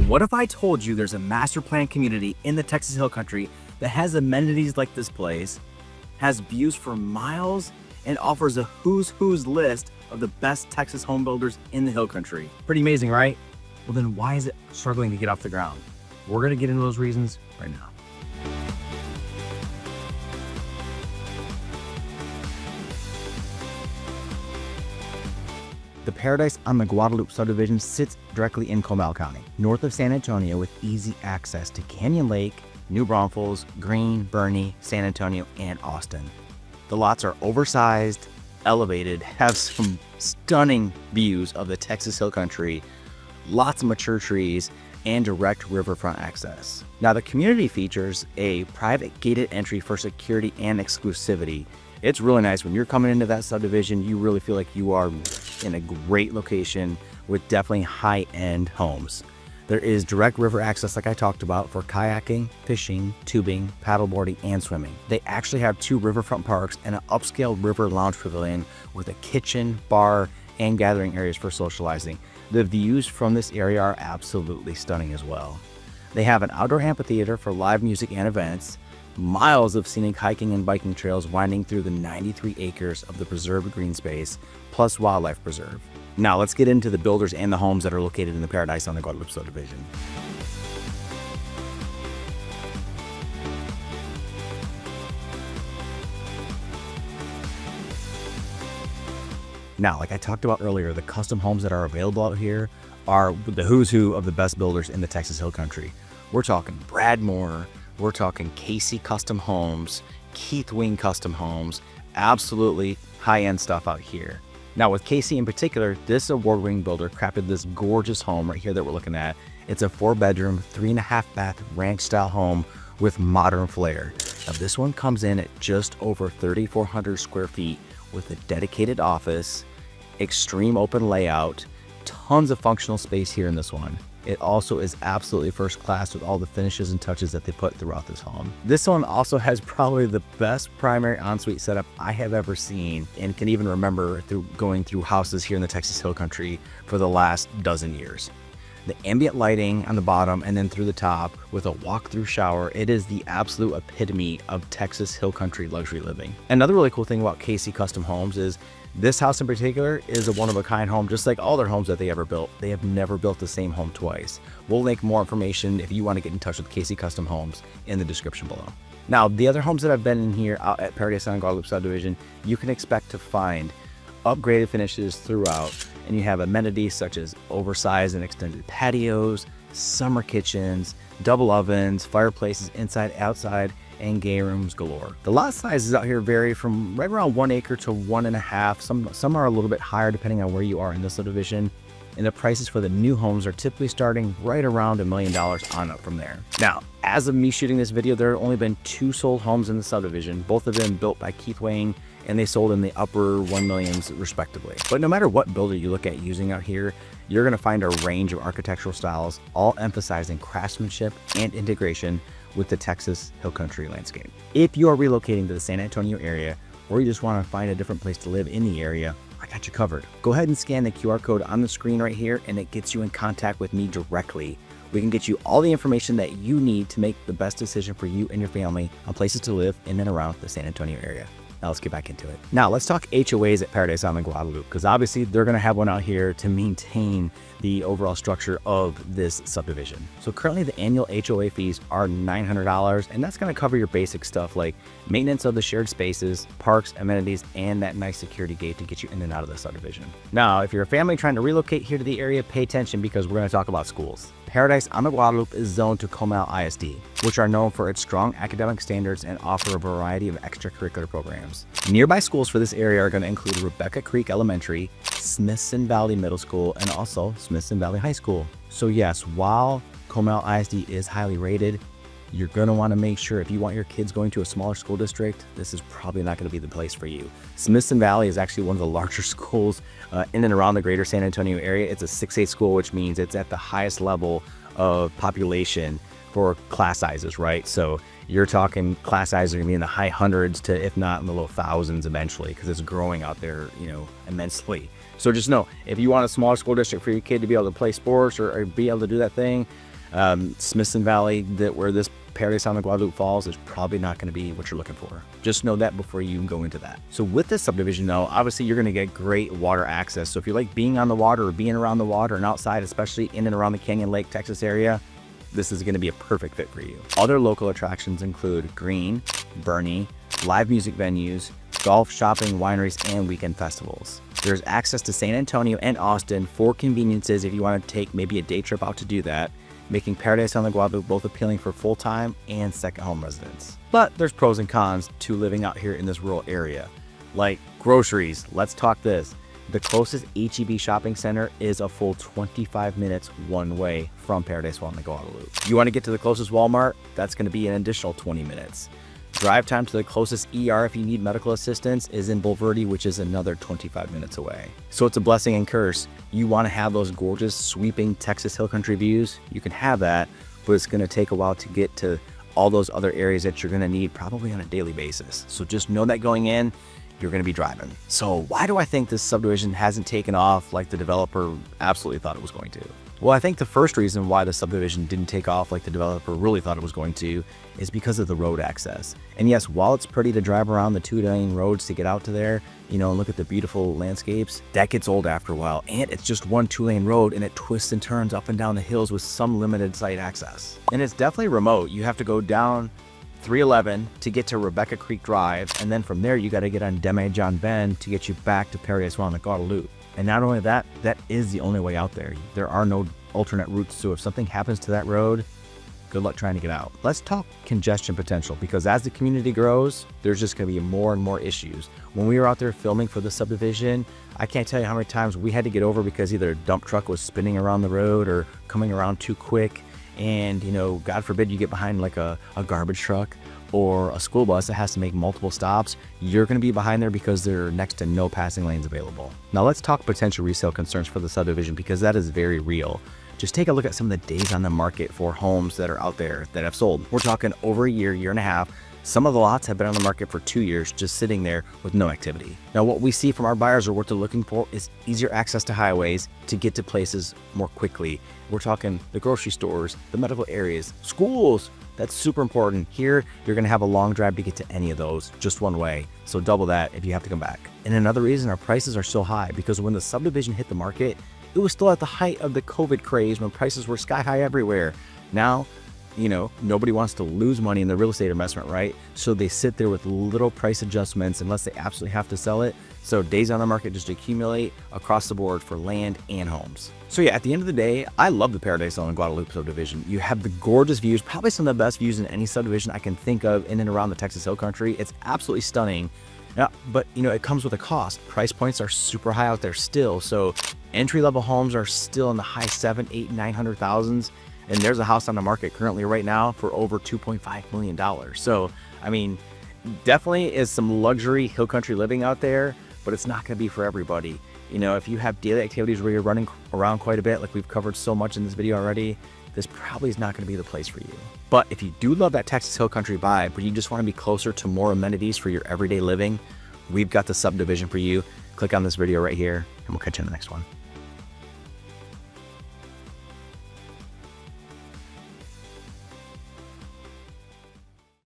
What if I told you there's a master plan community in the Texas Hill Country that has amenities like this place, has views for miles, and offers a who's list of the best Texas home builders in the Hill Country? Pretty amazing, right? Well, then why is it struggling to get off the ground? We're gonna get into those reasons right now. The Paradise on the Guadalupe subdivision sits directly in Comal County, north of San Antonio, with easy access to Canyon Lake, New Braunfels, Greene, Bernie, San Antonio, and Austin. The lots are oversized, elevated, have some stunning views of the Texas Hill Country, lots of mature trees, and direct riverfront access. Now, the community features a private gated entry for security and exclusivity. It's really nice. When you're coming into that subdivision, you really feel like you are in a great location with definitely high-end homes. There is direct river access, like I talked about, for kayaking, fishing, tubing, paddleboarding, and swimming. They actually have 2 riverfront parks and an upscale river lounge pavilion with a kitchen, bar, and gathering areas for socializing. The views from this area are absolutely stunning as well. They have an outdoor amphitheater for live music and events, miles of scenic hiking and biking trails winding through the 93 acres of the preserved green space, plus wildlife preserve. Now let's get into the builders and the homes that are located in the Paradise on the Guadalupe subdivision. Now, like I talked about earlier, the custom homes that are available out here are the who's who of the best builders in the Texas Hill Country. We're talking Brad Moore, we're talking Casey Custom Homes, Keith Wing Custom Homes, absolutely high-end stuff out here. Now with Casey in particular, this award-winning builder crafted this gorgeous home right here that we're looking at. It's a 4-bedroom, 3.5 bath ranch-style home with modern flair. Now this one comes in at just over 3,400 square feet with a dedicated office, extreme open layout, tons of functional space here in this one. It also is absolutely first class with all the finishes and touches that they put throughout this home. This one also has probably the best primary ensuite setup I have ever seen, and can even remember through going through houses here in the Texas Hill Country for the last dozen years. The ambient lighting on the bottom and then through the top with a walk-through shower, it is the absolute epitome of Texas Hill Country luxury living. Another really cool thing about Casey Custom Homes is this house in particular is a one-of-a-kind home, just like all their homes that they ever built. They have never built the same home twice. We'll link more information if you want to get in touch with Casey Custom Homes in the description below. Now, the other homes that I've been in here out at Paradise on Guadalupe subdivision, you can expect to find upgraded finishes throughout, and you have amenities such as oversized and extended patios, summer kitchens, double ovens, fireplaces inside, outside, and game rooms galore. The lot sizes out here vary from right around 1 acre to 1.5. Some are a little bit higher depending on where you are in the subdivision. And the prices for the new homes are typically starting right around $1 million on up from there. Now, as of me shooting this video, there have only been 2 sold homes in the subdivision, both of them built by Keith Wing, and they sold in the upper 1 millions respectively. But no matter what builder you look at using out here, you're gonna find a range of architectural styles, all emphasizing craftsmanship and integration with the Texas Hill Country landscape. If you are relocating to the San Antonio area, or you just wanna find a different place to live in the area, I got you covered. Go ahead and scan the QR code on the screen right here, and it gets you in contact with me directly. We can get you all the information that you need to make the best decision for you and your family on places to live in and around the San Antonio area. Now let's get back into it. Now let's talk HOAs at Paradise on the Guadalupe, because obviously they're gonna have one out here to maintain the overall structure of this subdivision. So currently the annual HOA fees are $900, and that's gonna cover your basic stuff like maintenance of the shared spaces, parks, amenities, and that nice security gate to get you in and out of the subdivision. Now, if you're a family trying to relocate here to the area, pay attention because we're gonna talk about schools. Paradise on the Guadalupe is zoned to Comal ISD, which are known for its strong academic standards and offer a variety of extracurricular programs. Nearby schools for this area are going to include Rebecca Creek Elementary, Smithson Valley Middle School, and also Smithson Valley High School. So yes, while Comal ISD is highly rated, you're going to want to make sure if you want your kids going to a smaller school district, this is probably not going to be the place for you. Smithson Valley is actually one of the larger schools in and around the greater San Antonio area. It's a 6A school, which means it's at the highest level of population for class sizes, right? So you're talking class sizes are going to be in the high hundreds to, if not in the low thousands eventually, because it's growing out there, you know, immensely. So just know, if you want a smaller school district for your kid to be able to play sports or be able to do that thing, Smithson Valley, where this Paradise on the Guadalupe falls, is probably not going to be what you're looking for. Just know that before you go into that. So with this subdivision though, obviously you're going to get great water access. So if you like being on the water or being around the water and outside, especially in and around the Canyon Lake, Texas area, this is going to be a perfect fit for you. Other local attractions include Green, Bernie, live music venues, golf, shopping, wineries, and weekend festivals. There's access to San Antonio and Austin for conveniences if you want to take maybe a day trip out to do that, making Paradise on the Guadalupe both appealing for full-time and second home residents. But there's pros and cons to living out here in this rural area. Like Groceries, let's talk this. The closest H-E-B shopping center is a full 25 minutes one way from Paradise on the Guadalupe. You want to get to the closest Walmart? That's going to be an additional 20 minutes. Drive time to the closest ER if you need medical assistance is in Bulverde, which is another 25 minutes away. So it's a blessing and curse. You want to have those gorgeous sweeping Texas hill country views, you can have that, but it's going to take a while to get to all those other areas that you're going to need probably on a daily basis. So just know that going in, you're going to be driving. So why do I think this subdivision hasn't taken off like the developer absolutely thought it was going to? Well, I think the first reason why the subdivision didn't take off like the developer really thought it was going to is because of the road access. And yes, while it's pretty to drive around the 2-lane roads to get out to there, you know, and look at the beautiful landscapes, that gets old after a while. And it's just one 2-lane road and it twists and turns up and down the hills with some limited site access. And it's definitely remote. You have to go down 311 to get to Rebecca Creek Drive, and then from there you got to get on Deme John Bend to get you back to Paradise on the Guadalupe. And not only that, that is the only way out there. There are no alternate routes, so if something happens to that road, good luck trying to get out. Let's talk congestion potential, because as the community grows, there's just going to be more and more issues. When we were out there filming for the subdivision, I can't tell you how many times we had to get over because either a dump truck was spinning around the road or coming around too quick. And, you know, God forbid you get behind like a garbage truck or a school bus that has to make multiple stops, you're going to be behind there because there are next to no passing lanes available. Now let's talk potential resale concerns for the subdivision, because that is very real. Just take a look at some of the days on the market for homes that are out there that have sold. We're talking over a year, year and a half. Some of the lots have been on the market for 2 years, just sitting there with no activity. Now, what we see from our buyers or what they're looking for is easier access to highways to get to places more quickly. We're talking the grocery stores, the medical areas, schools. That's super important. Here, you're gonna have a long drive to get to any of those, just one way. So double that if you have to come back. And another reason our prices are so high, because when the subdivision hit the market, it was still at the height of the COVID craze when prices were sky high everywhere. Now, you know, nobody wants to lose money in the real estate investment, right? So they sit there with little price adjustments unless they absolutely have to sell it. So days on the market just accumulate across the board for land and homes. So yeah, at the end of the day, I love the Paradise on the Guadalupe subdivision. You have the gorgeous views, probably some of the best views in any subdivision I can think of in and around the Texas Hill Country. It's absolutely stunning. Yeah, but you know, it comes with a cost. Price points are super high out there still. So entry-level homes are still in the high 7, 8, 900,000s. And there's a house on the market currently right now for over $2.5 million. So, I mean, definitely is some luxury hill country living out there, but it's not going to be for everybody. You know, if you have daily activities where you're running around quite a bit, like we've covered so much in this video already, this probably is not going to be the place for you. But if you do love that Texas hill country vibe, but you just want to be closer to more amenities for your everyday living, we've got the subdivision for you. Click on this video right here, and we'll catch you in the next one.